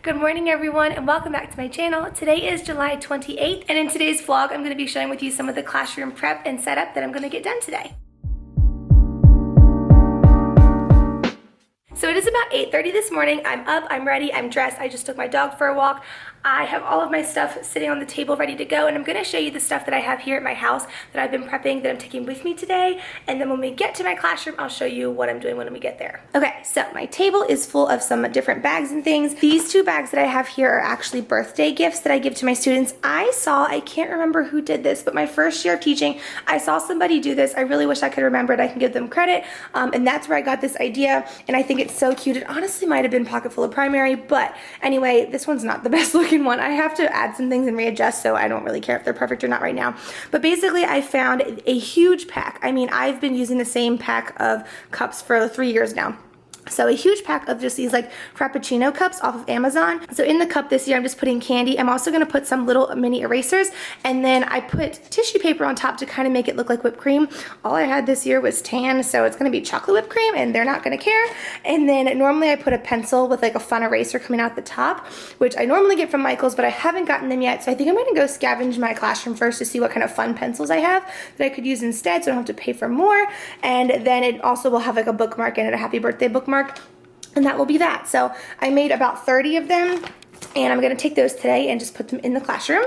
Good morning everyone and welcome back to my channel. Today is July 28th and in today's vlog I'm going to be sharing with you some of the classroom prep and setup that I'm going to get done today. So it is about 8:30 this morning. I'm up, I'm ready, I'm dressed. I just took my dog for a walk. I have all of my stuff sitting on the table ready to go, and I'm going to show you the stuff that I have here at my house that I've been prepping that I'm taking with me today. And then when we get to my classroom, I'll show you what I'm doing when we get there. Okay, so my table is full of some different bags and things. These two bags that I have here are actually birthday gifts that I give to my students. I can't remember who did this, but my first year of teaching, I saw somebody do this. I really wish I could remember it. I can give them credit. And that's where I got this idea, and I think it's so cute. It honestly might have been Pocket Full of Primary, but anyway, this one's not the best looking one. I have to add some things and readjust, so I don't really care if they're perfect or not right now. But basically, I found a huge pack. I mean, I've been using the same pack of cups for 3 years now. So a huge pack of just these like Frappuccino cups off of Amazon. So in the cup this year, I'm just putting candy. I'm also gonna put some little mini erasers, and then I put tissue paper on top to kind of make it look like whipped cream. All I had this year was tan, so it's gonna be chocolate whipped cream, and they're not gonna care. And then normally I put a pencil with like a fun eraser coming out the top, which I normally get from Michael's, but I haven't gotten them yet. So I think I'm gonna go scavenge my classroom first to see what kind of fun pencils I have that I could use instead, so I don't have to pay for more. And then it also will have like a bookmark in it, a happy birthday bookmark. And that will be that. So I made about 30 of them, and I'm gonna take those today and just put them in the classroom.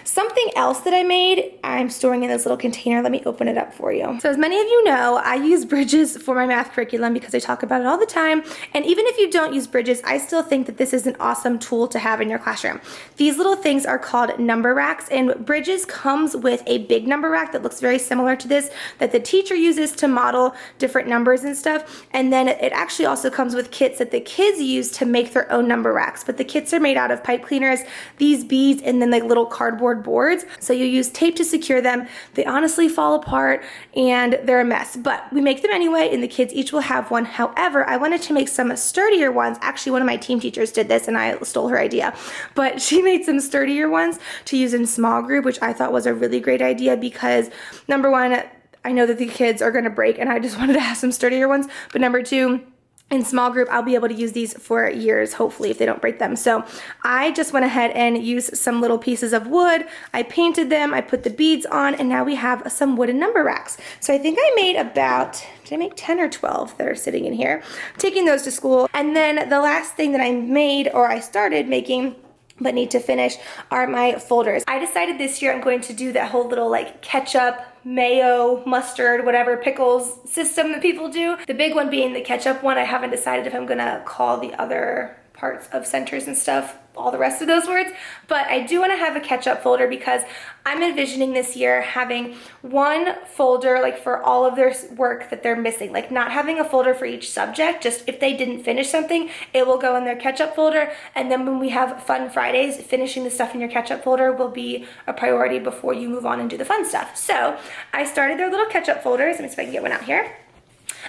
Something else that I made, I'm storing in this little container. Let me open it up for you. So as many of you know, I use Bridges for my math curriculum because I talk about it all the time. And even if you don't use Bridges, I still think that this is an awesome tool to have in your classroom. These little things are called number racks, and Bridges comes with a big number rack that looks very similar to this that the teacher uses to model different numbers and stuff. And then it actually also comes with kits that the kids use to make their own number racks. But the kits are made out of pipe cleaners, these beads, and then like little cardboard boards. So you use tape to secure them. They honestly fall apart and they're a mess, but we make them anyway, and the kids each will have one. However, I wanted to make some sturdier ones. Actually, one of my team teachers did this and I stole her idea, but she made some sturdier ones to use in small group, which I thought was a really great idea because number one, I know that the kids are going to break and I just wanted to have some sturdier ones, but number two, in small group, I'll be able to use these for years, hopefully, if they don't break them. So I just went ahead and used some little pieces of wood. I painted them, I put the beads on, and now we have some wooden number racks. So I think I made about, did I make 10 or 12 that are sitting in here? I'm taking those to school. And then the last thing that I made, or I started making, but need to finish, are my folders. I decided this year I'm going to do that whole little like ketchup, mayo, mustard, whatever pickles system that people do. The big one being the ketchup one. I haven't decided if I'm gonna call the other parts of centers and stuff all the rest of those words, but I do want to have a ketchup folder because I'm envisioning this year having one folder like for all of their work that they're missing, like not having a folder for each subject, just if they didn't finish something, it will go in their ketchup folder, and then when we have fun Fridays, finishing the stuff in your ketchup folder will be a priority before you move on and do the fun stuff. So I started their little ketchup folders. Let me see if I can get one out here.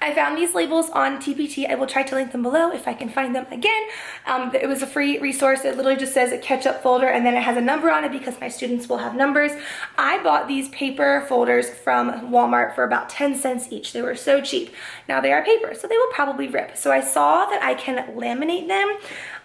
I found these labels on TPT. I will try to link them below if I can find them again. It was a free resource. It literally just says a ketchup folder, and then it has a number on it because my students will have numbers. I bought these paper folders from Walmart for about 10 cents each. They were so cheap. Now they are paper, so they will probably rip. So I saw that I can laminate them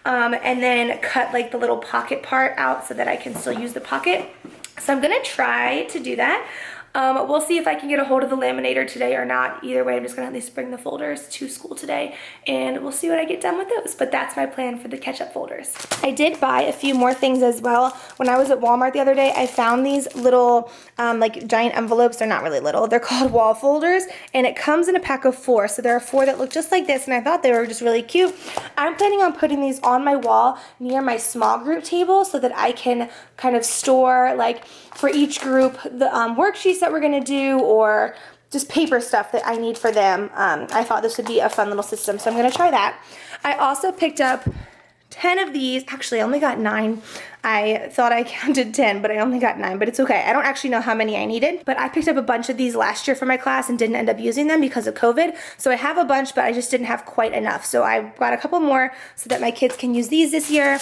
and then cut like the little pocket part out so that I can still use the pocket. So I'm gonna try to do that. We'll see if I can get a hold of the laminator today or not. Either way, I'm just gonna at least bring the folders to school today, and we'll see what I get done with those. But that's my plan for the ketchup folders. I did buy a few more things as well. When I was at Walmart the other day, I found these little like giant envelopes. They're not really little. They're called wall folders, and it comes in a pack of 4. So there are 4 that look just like this, and I thought they were just really cute. I'm planning on putting these on my wall near my small group table so that I can kind of store, like for each group, the worksheets that we're gonna do, or just paper stuff that I need for them. I thought this would be a fun little system, so I'm gonna try that. I also picked up 10 of these. Actually, I only got 9. I thought I counted 10, but I only got 9, but it's okay. I don't actually know how many I needed, but I picked up a bunch of these last year for my class and didn't end up using them because of COVID. So I have a bunch, but I just didn't have quite enough. So I got a couple more so that my kids can use these this year.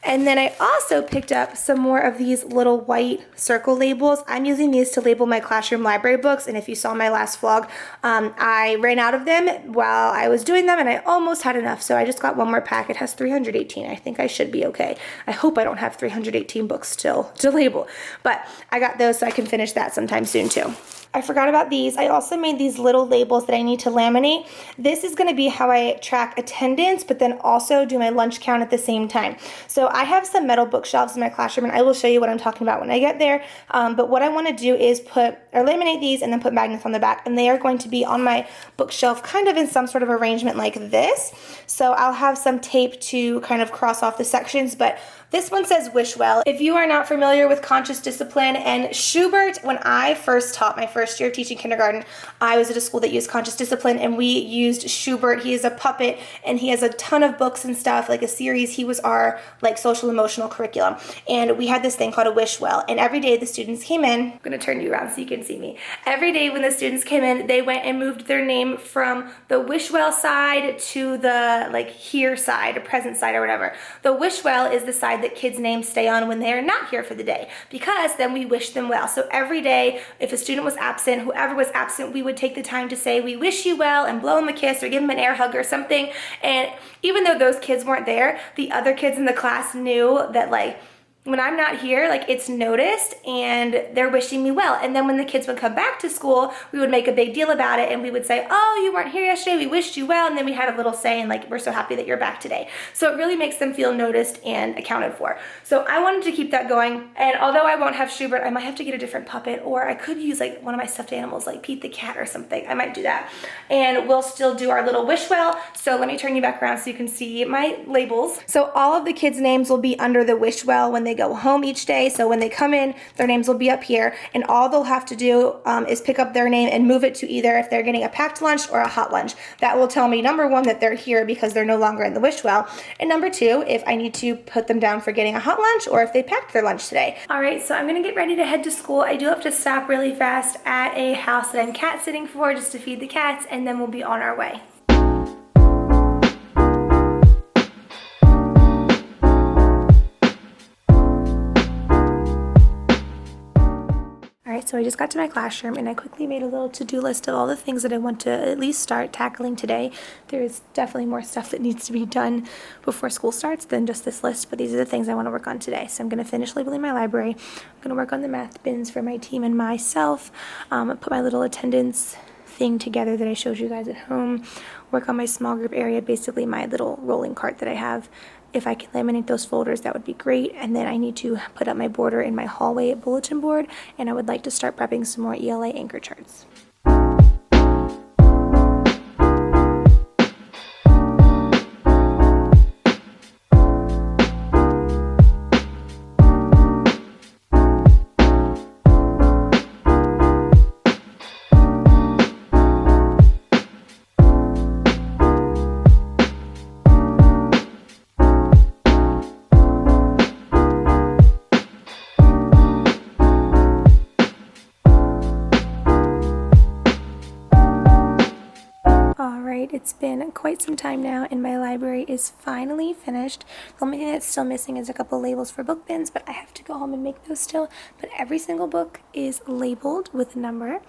And then I also picked up some more of these little white circle labels. I'm using these to label my classroom library books, and if you saw my last vlog, I ran out of them while I was doing them, and I almost had enough, so I just got one more pack. It has 318. I think I should be okay. I hope I don't have 318 books still to label, but I got those so I can finish that sometime soon too. I forgot about these. I also made these little labels that I need to laminate. This is going to be how I track attendance, but then also do my lunch count at the same time. So I have some metal bookshelves in my classroom, and I will show you what I'm talking about when I get there. But what I want to do is laminate these and then put magnets on the back, and they are going to be on my bookshelf kind of in some sort of arrangement like this. So I'll have some tape to kind of cross off the sections, but this one says wish well. If you are not familiar with conscious discipline and Schubert, when I first taught my first year of teaching kindergarten, I was at a school that used conscious discipline, and we used Schubert. He is a puppet, and he has a ton of books and stuff, like a series. He was our like social emotional curriculum, and we had this thing called a wish well, and every day the students came in. I'm gonna turn you around so you can see me. Every day when the students came in, they went and moved their name from the wish well side to the like here side, or present side, or whatever. The wish well is the side that kids' names stay on when they are not here for the day, because then we wish them well. So every day, if a student was absent, whoever was absent, we would take the time to say, we wish you well, and blow them a kiss or give them an air hug or something. And even though those kids weren't there, the other kids in the class knew that like, when I'm not here, like it's noticed and they're wishing me well. And then when the kids would come back to school, we would make a big deal about it, and we would say, oh, you weren't here yesterday, we wished you well. And then we had a little saying like, we're so happy that you're back today. So it really makes them feel noticed and accounted for. So I wanted to keep that going. And although I won't have Schubert, I might have to get a different puppet, or I could use like one of my stuffed animals, like Pete the cat or something. I might do that. And we'll still do our little wish well. So let me turn you back around so you can see my labels. So all of the kids' names will be under the wish well when they go home each day. So when they come in, their names will be up here, and all they'll have to do is pick up their name and move it to either if they're getting a packed lunch or a hot lunch. That will tell me, number one, that they're here because they're no longer in the wish well, and number two, if I need to put them down for getting a hot lunch or if they packed their lunch today. All right, so I'm gonna get ready to head to school. I do have to stop really fast at a house that I'm cat sitting for just to feed the cats, and then we'll be on our way. Alright, so I just got to my classroom, and I quickly made a little to-do list of all the things that I want to at least start tackling today. There's definitely more stuff that needs to be done before school starts than just this list, but these are the things I want to work on today. So I'm going to finish labeling my library. I'm going to work on the math bins for my team and myself. Put my little attendance thing together that I showed you guys at home. Work on my small group area, basically my little rolling cart that I have. If I can laminate those folders, that would be great. And then I need to put up my border in my hallway bulletin board, and I would like to start prepping some more ELA anchor charts. It's been quite some time now, and my library is finally finished. The only thing that's still missing is a couple labels for book bins, but I have to go home and make those still. But every single book is labeled with a number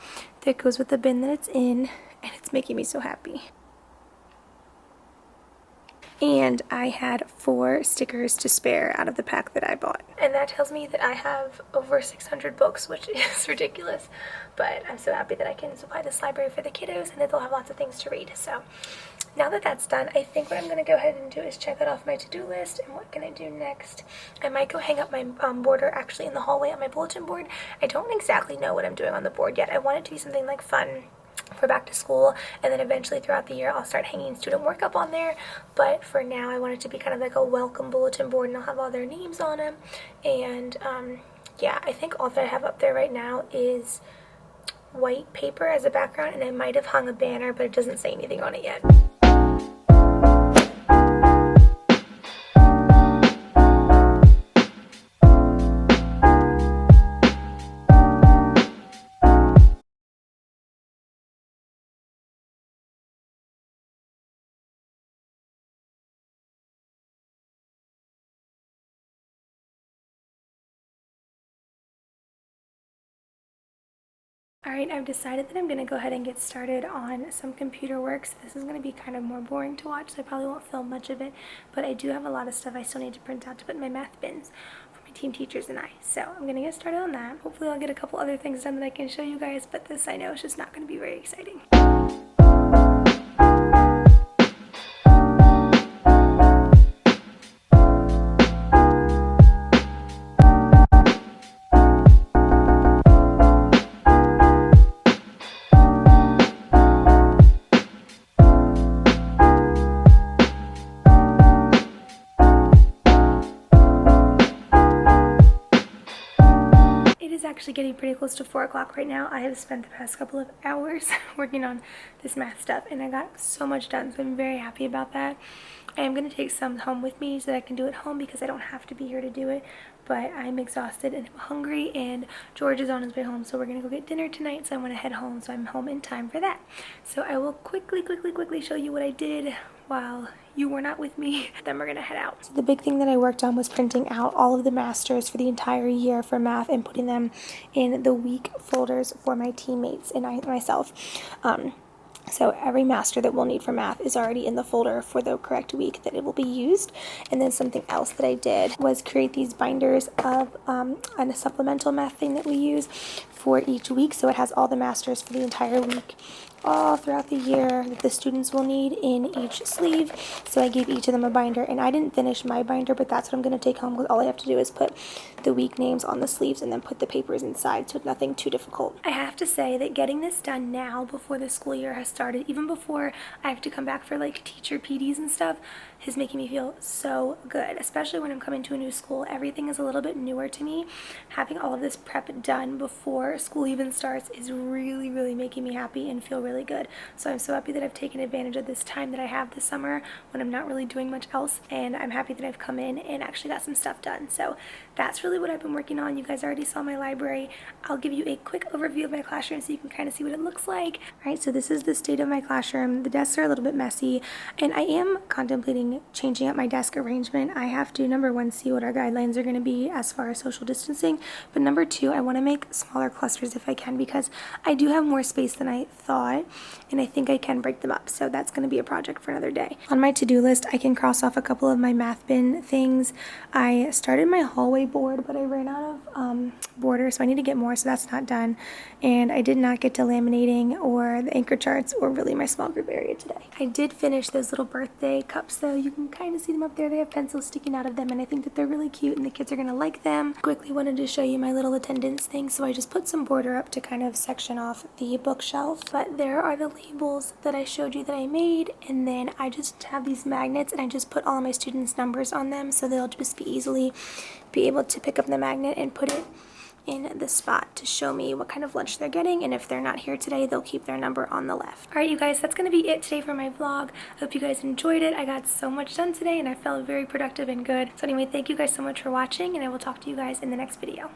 that goes with the bin that it's in, and it's making me so happy. And I had 4 stickers to spare out of the pack that I bought. And that tells me that I have over 600 books, which is ridiculous. But I'm so happy that I can supply this library for the kiddos and that they'll have lots of things to read. So now that that's done, I think what I'm going to go ahead and do is check that off my to-do list. And what can I do next? I might go hang up my border actually in the hallway on my bulletin board. I don't exactly know what I'm doing on the board yet. I want it to be something like fun for back to school, and then eventually throughout the year I'll start hanging student work up on there. But for now I want it to be kind of like a welcome bulletin board, and I'll have all their names on them. And yeah, I think all that I have up there right now is white paper as a background, and I might have hung a banner, but it doesn't say anything on it yet. Alright, I've decided that I'm going to go ahead and get started on some computer work. So this is going to be kind of more boring to watch, so I probably won't film much of it. But I do have a lot of stuff I still need to print out to put in my math bins for my team teachers and I. So I'm going to get started on that. Hopefully I'll get a couple other things done that I can show you guys, but this I know is just not going to be very exciting. Actually getting pretty close to 4 o'clock right now. I have spent the past couple of hours working on this math stuff and I got so much done, so I'm very happy about that. I am going to take some home with me so that I can do it home because I don't have to be here to do it, but I'm exhausted and I'm hungry and George is on his way home, so we're going to go get dinner tonight, so I want to head home so I'm home in time for that. So I will quickly show you what I did while you were not with me. Then we're gonna head out. So the big thing that I worked on was printing out all of the masters for the entire year for math and putting them in the week folders for my teammates and myself. So every master that we'll need for math is already in the folder for the correct week that it will be used. And then something else that I did was create these binders of a supplemental math thing that we use for each week. So it has all the masters for the entire week all throughout the year that the students will need in each sleeve. So I gave each of them a binder, and I didn't finish my binder, but that's what I'm going to take home because all I have to do is put the week names on the sleeves and then put the papers inside, so nothing too difficult. I have to say that getting this done now before the school year has started, even before I have to come back for like teacher PDs and stuff, is making me feel so good, especially when I'm coming to a new school. Everything is a little bit newer to me. Having all of this prep done before school even starts is really making me happy and feel really good. So I'm so happy that I've taken advantage of this time that I have this summer when I'm not really doing much else, and I'm happy that I've come in and actually got some stuff done. So that's really what I've been working on. You guys already saw my library. I'll give you a quick overview of my classroom so you can kind of see what it looks like. All right, so this is the state of my classroom. The desks are a little bit messy, and I am contemplating changing up my desk arrangement. I have to, number one, see what our guidelines are going to be as far as social distancing, but number two, I want to make smaller clusters if I can, because I do have more space than I thought, and I think I can break them up, so that's going to be a project for another day. On my to-do list, I can cross off a couple of my math bin things. I started my hallway board, but I ran out of border, so I need to get more, so that's not done. And I did not get to laminating or the anchor charts or really my small group area today. I did finish those little birthday cups, though. You can kind of see them up there. They have pencils sticking out of them, and I think that they're really cute and the kids are going to like them. Quickly wanted to show you my little attendance thing, so I just put some border up to kind of section off the bookshelf. But there are the labels that I showed you that I made, and then I just have these magnets and I just put all of my students' numbers on them, so they'll just easily be able to pick up the magnet and put it in the spot to show me what kind of lunch they're getting, and if they're not here today, they'll keep their number on the left. Alright, you guys, that's going to be it today for my vlog. I hope you guys enjoyed it. I got so much done today and I felt very productive and good. So anyway, thank you guys so much for watching, and I will talk to you guys in the next video.